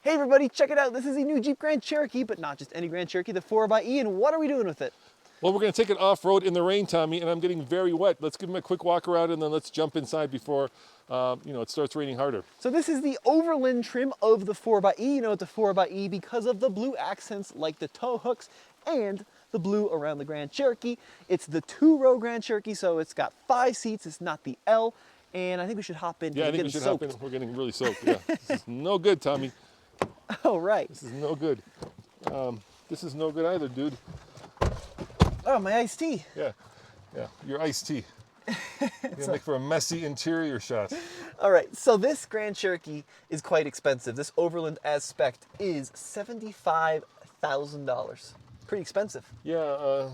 Hey everybody, check it out. This is a new Jeep Grand Cherokee, but not just any Grand Cherokee, the 4xe. And what are we doing with it? Well, we're going to take it off-road in the rain, Tommy, and I'm getting very wet. Let's give him a quick walk around and then let's jump inside before it starts raining harder. So this is the overland trim of the 4xe. You know it's a 4xe because of the blue accents like the tow hooks and the blue around the Grand Cherokee. It's the 2-row Grand Cherokee, so it's got 5 seats. It's not the L. And I think we should hop in. Yeah, I think we should hop in. We're getting really soaked. Yeah, this is no good, Tommy. Oh, right. This is no good. This is no good either, dude. Oh, my iced tea. Yeah, your iced tea. You're gonna make for a messy interior shot. All right, so this Grand Cherokee is quite expensive. This Overland as spec is $75,000. Pretty expensive. Yeah,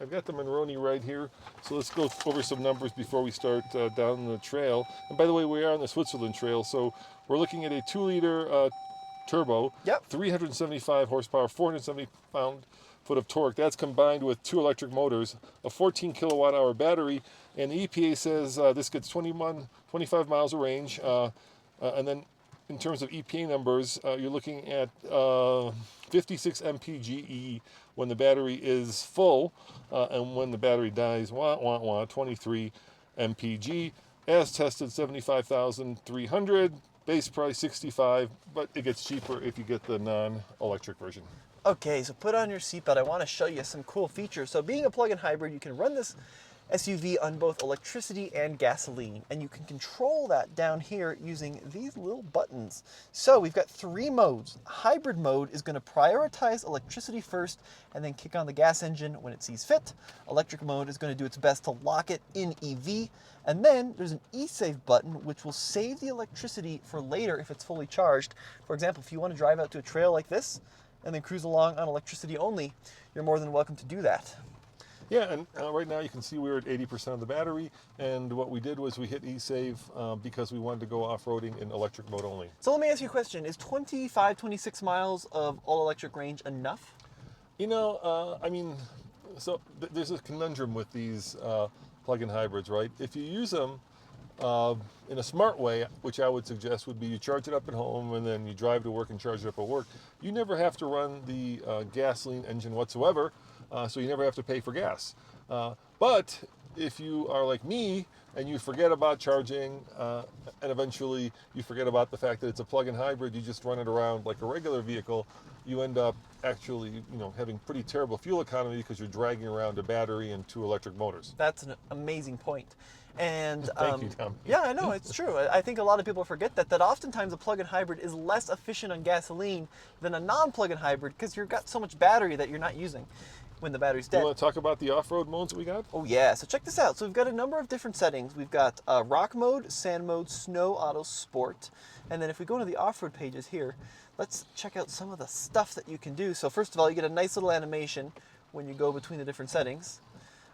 I've got the Monroney right here. So let's go over some numbers before we start down the trail. And by the way, we are on the Switzerland Trail, so we're looking at a 2-liter turbo, Yep. 375 horsepower, 470 pound-foot of torque. That's combined with 2 electric motors, a 14 kilowatt-hour battery, and the EPA says this gets 25 miles of range. And then in terms of EPA numbers, you're looking at 56 mpge when the battery is full, and when the battery dies, 23 mpg. As tested, 75,300. Base price 65, but it gets cheaper if you get the non-electric version. Okay, so put on your seatbelt. I want to show you some cool features. So being a plug-in hybrid, you can run this SUV on both electricity and gasoline, and you can control that down here using these little buttons. So we've got 3 modes. Hybrid mode is going to prioritize electricity first and then kick on the gas engine when it sees fit. Electric mode is going to do its best to lock it in EV. And then there's an e-save button which will save the electricity for later if it's fully charged. For example, if you want to drive out to a trail like this and then cruise along on electricity only, you're more than welcome to do that. Yeah, and right now you can see we're at 80% of the battery, and what we did was we hit e-save because we wanted to go off-roading in electric mode only. So let me ask you a question. Is 25, 26 miles of all-electric range enough? You know, there's a conundrum with these plug-in hybrids, right? If you use them in a smart way, which I would suggest would be you charge it up at home and then you drive to work and charge it up at work, you never have to run the gasoline engine whatsoever. So you never have to pay for gas. But if you are like me and you forget about charging and eventually you forget about the fact that it's a plug-in hybrid, you just run it around like a regular vehicle, you end up actually having pretty terrible fuel economy because you're dragging around a battery and 2 electric motors. That's an amazing point. And Thank you, Tom. yeah, I know, it's true. I think a lot of people forget that oftentimes a plug-in hybrid is less efficient on gasoline than a non-plug-in hybrid because you've got so much battery that you're not using when the battery's dead. You want to talk about the off-road modes that we got? Oh yeah, so check this out. So we've got a number of different settings. We've got rock mode, sand mode, snow, auto, sport. And then if we go into the off-road pages here, let's check out some of the stuff that you can do. So first of all, you get a nice little animation when you go between the different settings.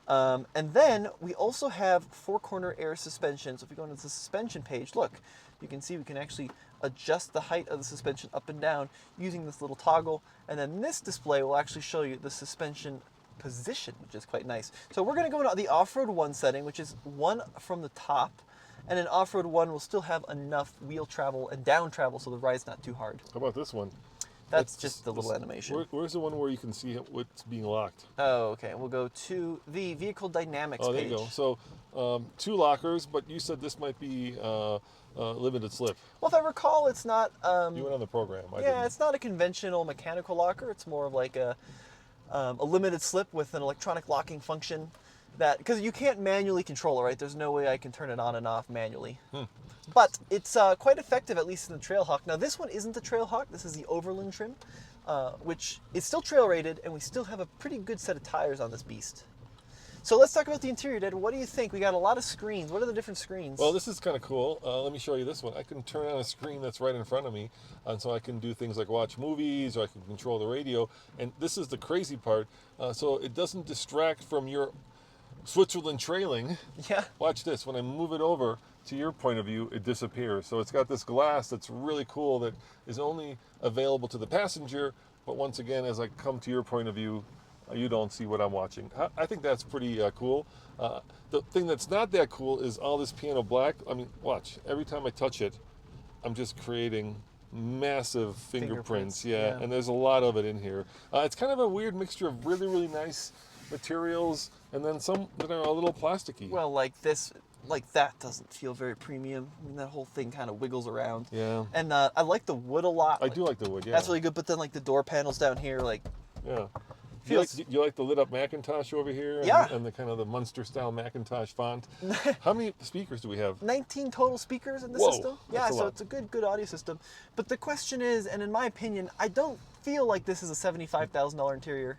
And then we also have 4-corner air suspension. So if we go into the suspension page, look, you can see we can actually adjust the height of the suspension up and down using this little toggle. And then this display will actually show you the suspension position, which is quite nice. So we're going to go into the off-road 1 setting, which is 1 from the top. And in off-road 1 will still have enough wheel travel and down travel so the ride's not too hard. How about this one? That's just the little animation. Where's the one where you can see what's being locked? Oh, okay. We'll go to the vehicle dynamics page. Oh, there you go. So 2 lockers, but you said this might be limited slip. Well, if I recall, it's not... you went on the program. I yeah, didn't. it's not a conventional mechanical locker. It's more of like a limited slip with an electronic locking function. Because you can't manually control it, right? There's no way I can turn it on and off manually. But it's quite effective, at least in the Trailhawk. Now, this one isn't the Trailhawk. This is the Overland trim, which is still trail rated, and we still have a pretty good set of tires on this beast. So let's talk about the interior, Dad. What do you think? We got a lot of screens. What are the different screens? Well, this is kind of cool. Let me show you this one. I can turn on a screen that's right in front of me, and so I can do things like watch movies, or I can control the radio. And this is the crazy part. So it doesn't distract from your Switzerland trailing. Yeah. Watch this. When I move it over to your point of view, it disappears. So it's got this glass that's really cool that is only available to the passenger. But once again, as I come to your point of view, you don't see what I'm watching. I think that's pretty cool. The thing that's not that cool is all this piano black. I mean, watch. Every time I touch it, I'm just creating massive fingerprints. Yeah. And there's a lot of it in here. It's kind of a weird mixture of really, really nice materials and then some that are a little plasticky. Well, like this, like that doesn't feel very premium. I mean, that whole thing kind of wiggles around. Yeah. And I like the wood a lot. I do like the wood, yeah. That's really good. But then like the door panels down here, like. Yeah. Feels... You like the lit up Macintosh over here? Yeah. And the kind of the Munster style Macintosh font. How many speakers do we have? 19 total speakers in the Whoa, system. that's a lot. It's a good audio system. But the question is, and in my opinion, I don't feel like this is a $75,000 interior.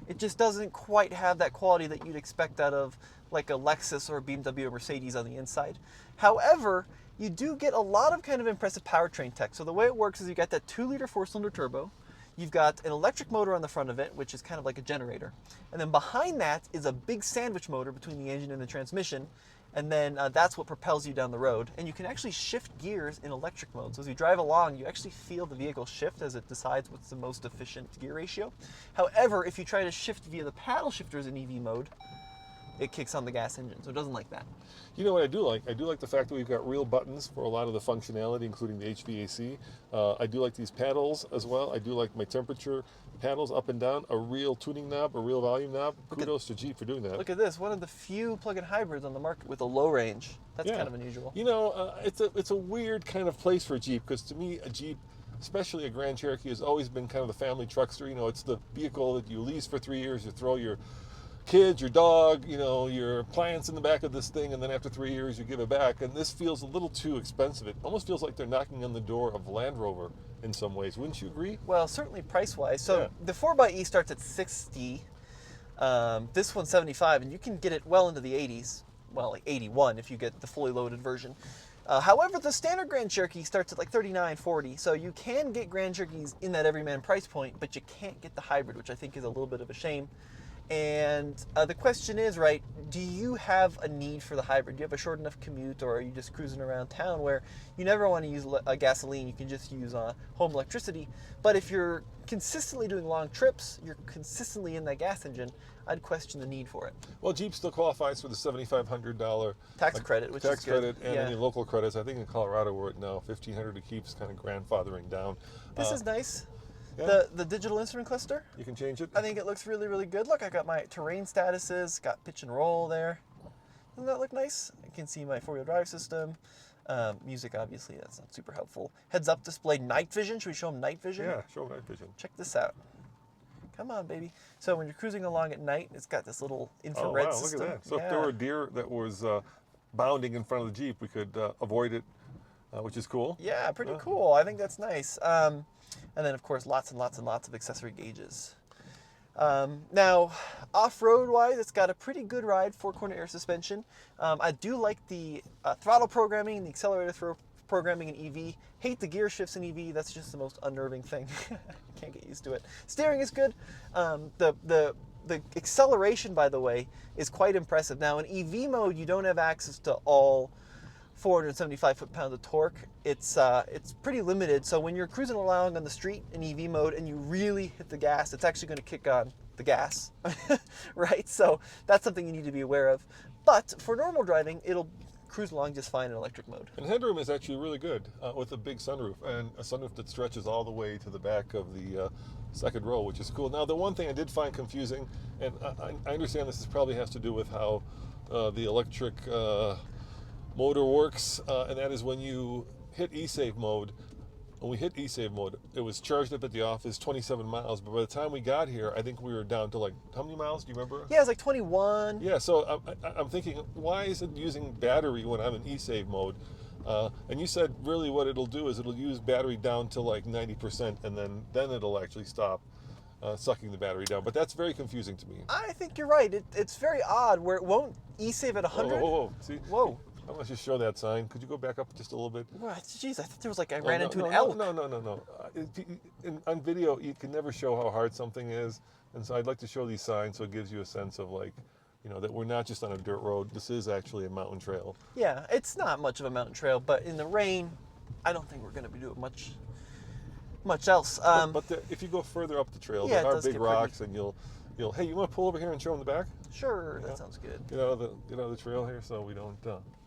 It just doesn't quite have that quality that you'd expect out of like a Lexus or a BMW or Mercedes on the inside. However, you do get a lot of kind of impressive powertrain tech. So the way it works is you got that 2-liter 4-cylinder turbo. You've got an electric motor on the front of it, which is kind of like a generator. And then behind that is a big sandwich motor between the engine and the transmission. And then that's what propels you down the road. And you can actually shift gears in electric mode. So as you drive along, you actually feel the vehicle shift as it decides what's the most efficient gear ratio. However, if you try to shift via the paddle shifters in EV mode, it kicks on the gas engine, so it doesn't like that. You know what I do like? I do like the fact that we've got real buttons for a lot of the functionality, including the HVAC. I do like these paddles as well. I do like my temperature paddles up and down, a real tuning knob, a real volume knob. Kudos to Jeep for doing that. Look at this, one of the few plug-in hybrids on the market with a low range. That's kind of unusual. You know, it's a weird kind of place for a Jeep, because to me, a Jeep, especially a Grand Cherokee, has always been kind of the family truckster. You know, it's the vehicle that you lease for 3 years, you throw your kids, your dog, you know, your plants in the back of this thing, and then after 3 years you give it back. And this feels a little too expensive. It almost feels like they're knocking on the door of Land Rover in some ways. Wouldn't you agree? Well, certainly price-wise. So the 4xe starts at $60. This one's $75, and you can get it well into the 80s. Well, like 81 if you get the fully loaded version. However, the standard Grand Cherokee starts at like $39, $40. So you can get Grand Cherokees in that everyman price point, but you can't get the hybrid, which I think is a little bit of a shame. And the question is, right, do you have a need for the hybrid? Do you have a short enough commute, or are you just cruising around town where you never want to use gasoline, you can just use home electricity? But if you're consistently doing long trips, you're consistently in that gas engine, I'd question the need for it. Well, Jeep still qualifies for the $7,500 tax credit, which tax is good. credit, and any local credits. I think in Colorado we're at now $1,500 to keep, kind of grandfathering down. This is nice. Yeah. The digital instrument cluster, You can change it. I think it looks really, really good. Look, I got my terrain statuses, got pitch and roll there. Doesn't that look nice? I can see my 4-wheel drive system. Music, obviously, that's not super helpful. Heads-up display, night vision. Should we show them night vision? Yeah, show night vision. Check this out. Come on, baby. So when you're cruising along at night, it's got this little infrared system. Look at that. So if there were a deer that was bounding in front of the Jeep, we could avoid it, which is cool. Yeah, pretty cool. I think that's nice. And then, of course, lots and lots and lots of accessory gauges. Now, off-road wise, it's got a pretty good ride, 4-corner air suspension. I do like the throttle programming and the accelerator programming in EV. Hate the gear shifts in EV. That's just the most unnerving thing. Can't get used to it. Steering is good. The acceleration, by the way, is quite impressive. Now, in EV mode, you don't have access to all 475 foot-pounds of torque. It's pretty limited. So when you're cruising along on the street in EV mode and you really hit the gas, it's actually going to kick on the gas, right? So that's something you need to be aware of. But for normal driving, it'll cruise along just fine in electric mode. And headroom is actually really good with a big sunroof, and a sunroof that stretches all the way to the back of the second row, which is cool. Now, the one thing I did find confusing, and I understand this probably has to do with how the electric motor works, and that is when you hit e-save mode. When we hit e-save mode, it was charged up at the office 27 miles, but by the time we got here, I think we were down to like, how many miles, do you remember? Yeah, it was like 21. Yeah, so I'm thinking, why is it using battery when I'm in e-save mode? And you said really what it'll do is it'll use battery down to like 90%, and then it'll actually stop sucking the battery down. But that's very confusing to me. I think you're right. It's very odd where it won't e-save at 100. Whoa. See? Whoa. I want to just show that sign. Could you go back up just a little bit? What? Jeez, I thought there was like I ran into an elk. No. On video, you can never show how hard something is. And so I'd like to show these signs so it gives you a sense of like, you know, that we're not just on a dirt road. This is actually a mountain trail. Yeah, it's not much of a mountain trail, but in the rain, I don't think we're going to be doing much else. But if you go further up the trail, yeah, there are big rocks, and you'll, hey, you want to pull over here and show them the back? Sure, that sounds good. Get out of the trail here so we don't.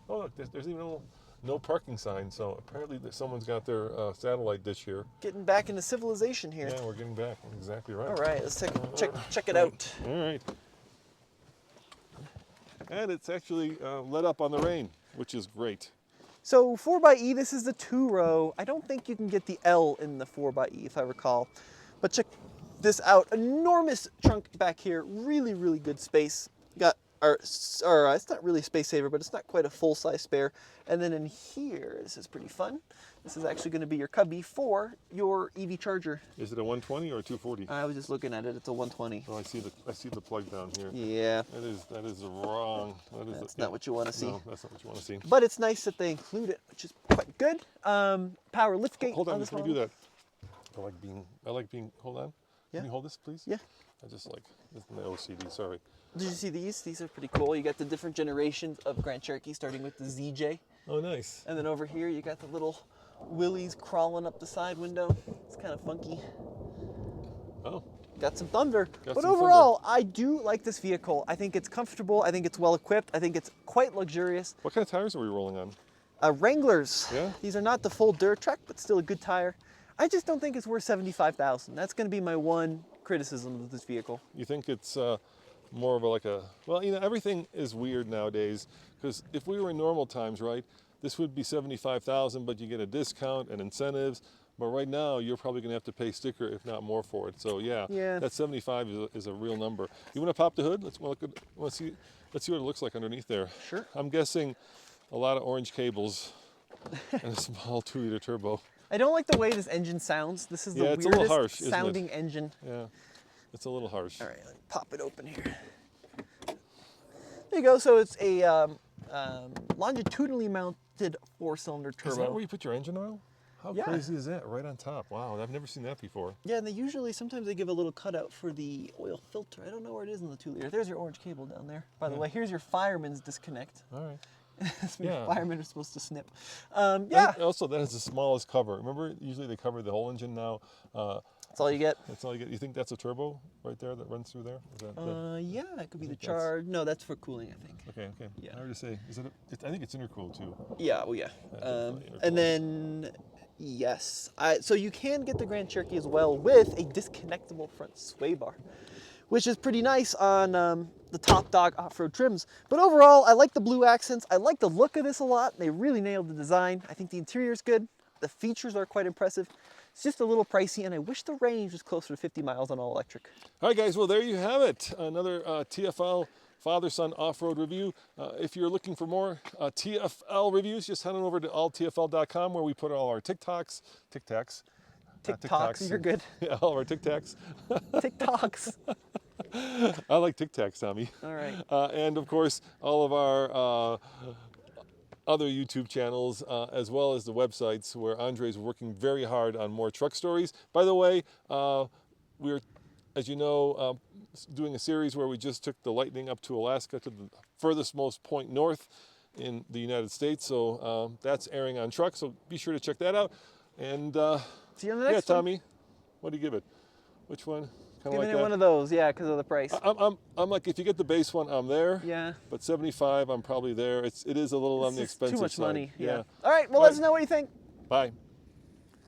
Oh, look, there's even a little no parking sign. So apparently someone's got their satellite dish here. Getting back into civilization here. Yeah, we're getting back. Exactly right. All right, let's check it out. All right. And it's actually let up on the rain, which is great. So 4xe, this is the 2-row. I don't think you can get the L in the 4xe, if I recall. But check this out. Enormous trunk back here. Really, really good space. Got it's not really a space saver, but it's not quite a full-size spare. And then in here, this is pretty fun. This is actually going to be your cubby for your EV charger. Is it a 120 or a 240? I was just looking at it. It's a 120. Oh, I see the plug down here. Yeah. That is wrong. That's not what you want to see. No, that's not what you want to see. But it's nice that they include it, which is quite good. Power liftgate. Hold on, this before one. you do that. I like being. Hold on. Yeah. Can you hold this, please? Yeah. I just like this is my OCD. Sorry. Did you see these? These are pretty cool. You got the different generations of Grand Cherokee, starting with the ZJ. Oh, nice. And then over here, you got the little willies crawling up the side window. It's kind of funky. Oh. Got some thunder. Got But some overall, I do like this vehicle. I think it's comfortable. I think it's well equipped. I think it's quite luxurious. What kind of tires are we rolling on? Wranglers. Yeah. These are not the full dirt track, but still a good tire. I just don't think it's worth $75,000. That's going to be my one criticism of this vehicle. You think it's more of well, everything is weird nowadays, because if we were in normal times, right, this would be $75,000, but you get a discount and incentives. But right now, you're probably going to have to pay sticker, if not more, for it. So yeah. That 75 is a real number. You want to pop the hood? Let's see what it looks like underneath there. Sure. I'm guessing a lot of orange cables and a small 2-liter turbo. I don't like the way this engine sounds. This is the it's a little harsh, weirdest isn't it? sounding engine. Yeah, it's a little harsh. All right, let me pop it open here. There you go. So it's a longitudinally mounted 4-cylinder turbo. Is that where you put your engine oil? How Yeah. crazy is that? Right on top. Wow, I've never seen that before. Yeah, and sometimes they give a little cutout for the oil filter. I don't know where it is in the 2-liter. There's your orange cable down there. By the way, here's your fireman's disconnect. All right. That's when Yeah. firemen are supposed to snip. And also, that is the smallest cover. Remember, usually they cover the whole engine now. That's all you get. That's all you get. You think that's a turbo right there that runs through there? Is that Yeah, it could be the charge. No, that's for cooling, I think. Okay. Yeah. I already say, I think it's intercooled too. Yeah, well, yeah. Definitely intercooled. And then, yes. So you can get the Grand Cherokee as well with a disconnectable front sway bar, which is pretty nice on the top dog off-road trims. But overall, I like the blue accents. I like the look of this a lot. They really nailed the design. I think the interior is good. The features are quite impressive. It's just a little pricey, and I wish the range was closer to 50 miles on all electric. All right, guys. Well, there you have it. Another TFL father-son off-road review. If you're looking for more TFL reviews, just head on over to alltfl.com, where we put all our TikToks, You're good. Yeah, all of our TikToks. TikToks. I like Tic Tacs, Tommy. All right. And of course, all of our other YouTube channels, as well as the websites, where Andre's working very hard on more truck stories. By the way, we're, as you know, doing a series where we just took the Lightning up to Alaska, to the furthest most point north in the United States. So that's airing on Truck. So be sure to check that out. And see you on the next one. Tommy, what do you give it? Which one? Kind of Giving like it that? one of those, yeah, because of the price. I'm like, if you get the base one, I'm there. Yeah. But 75, I'm probably there. It is a little on the It's expensive too much side. money. Yeah. All right. Well, let us know what you think. Bye.